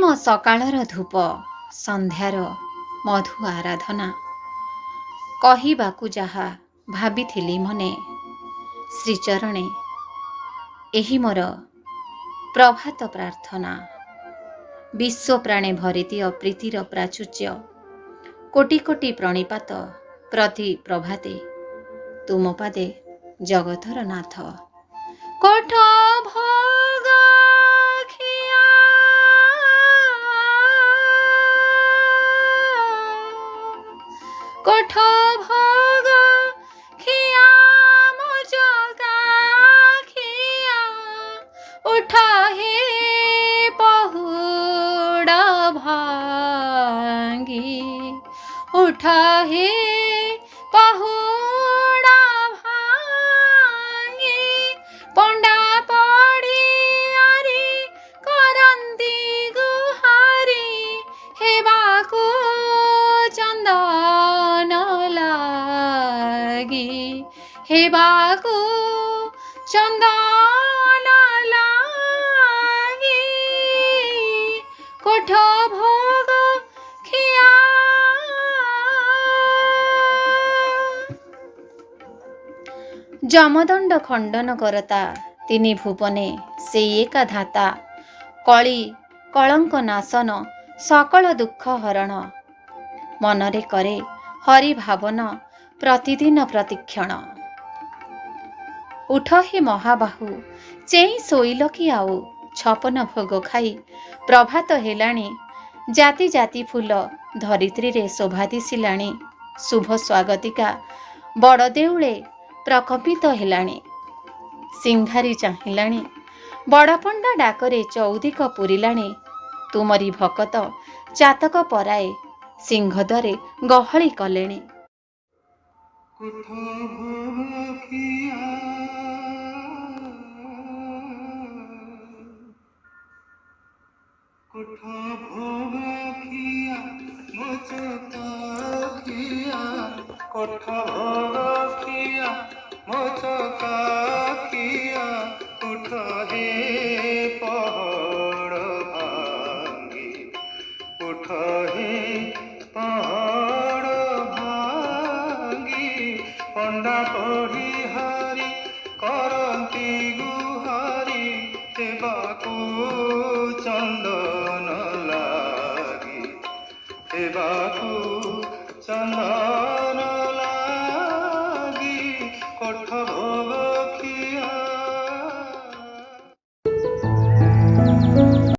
ଅନ୍ତିମ ସକାଳର ଧୂପ, ସନ୍ଧ୍ୟାର ମଧୁ ଆରାଧନା, କହିବାକୁ ଯାହା ଭାବିଥିଲି ମନେ, ଶ୍ରୀଚରଣେ ଏହି ମୋର ପ୍ରଭାତ ପ୍ରାର୍ଥନା। ବିଶ୍ୱ ପ୍ରାଣେ ଭରିଦିଅ ପ୍ରୀତିର ପ୍ରାଚୁର୍ଯ୍ୟ, କୋଟି କୋଟି ପ୍ରଣିପାତ ପ୍ରତି ପ୍ରଭାତେ, ତୁମ ପାଦେ ଜଗତର ନାଥ। କୋଠ ଭୋଗ ଖିଆ କୋଠ ଭୋଗ ଖିଆ ମୋ ଜଗା ଖିଆ, ଉଠ ହେ ପହୁଡ଼ ଭାଙ୍ଗି, ଉଠ ହେ ପହୁଡ଼ ଭାଙ୍ଗି, ପଣ୍ଡା ପଡ଼ିଆରି କରନ୍ତି ଗୁହାରି, ହେବାକୁ ଚନ୍ଦନ ଲାଗି, ହେବାକୁ ଚନ୍ଦନ ଲାଗି, କୋଠ ଭୋଗ ଖିଆ। ଯମଦଣ୍ଡ ଖଣ୍ଡନ କରତା ତିନି ଭୁବନେ ସେଇ ଏକା ଧାତା, କଳି କଳଙ୍କ ନାଶନ ସକଳ ଦୁଃଖ ହରଣ, ମନରେ କରେ ହରି ଭାବନ ପ୍ରତିଦିନ ପ୍ରତିକ୍ଷଣ। ଉଠ ହେ ମହାବାହୁ ଚେଇଁ ଶୋଇଲ କି ଆଉ, ଛପନ ଭୋଗ ଖାଇ ପ୍ରଭାତ ହେଲାଣି, ଜାତି ଜାତି ଫୁଲ ଧରିତ୍ରୀରେ ଶୋଭା ଦିଶିଲାଣି, ଶୁଭ ସ୍ୱାଗତିକା ବଡ଼ ଦେଉଳେ ପ୍ରକମ୍ପିତ ହେଲାଣି, ସିଂହାରି ଚାହିଁଲାଣି, ବଡ଼ପଣ୍ଡା ଡାକରେ ଚୌଦିକ ପୁରିଲାଣି, ତୁମରି ଭକତ ଚାତକ ପରାଏ ସିଂହଦ୍ୱାରେ ଗହଳି କଲେଣି। କୋଠ ଭୋଗ ଖିଆ, କୋଠ ଭୋଗ ଖିଆ ମୋ ଚକା ଖିଆ, କୋଠ ଭୋଗ ଖିଆ ମୋ ଚକା ଖିଆ, ଉଠ ହେ ପହଡ଼ ଭାଙ୍ଗି, ଉଠ ହେ ପହଡ଼ ଭାଙ୍ଗି, ପଣ୍ଡା ପଢ଼ି ହାରି କରନ୍ତି ଗୁହାରି, ହେବାକୁ ଚନ୍ଦନ ଲାଗି, ହେବାକୁ ଚନ୍ଦନ ଲାଗି, କୋଠ ଭୋଗ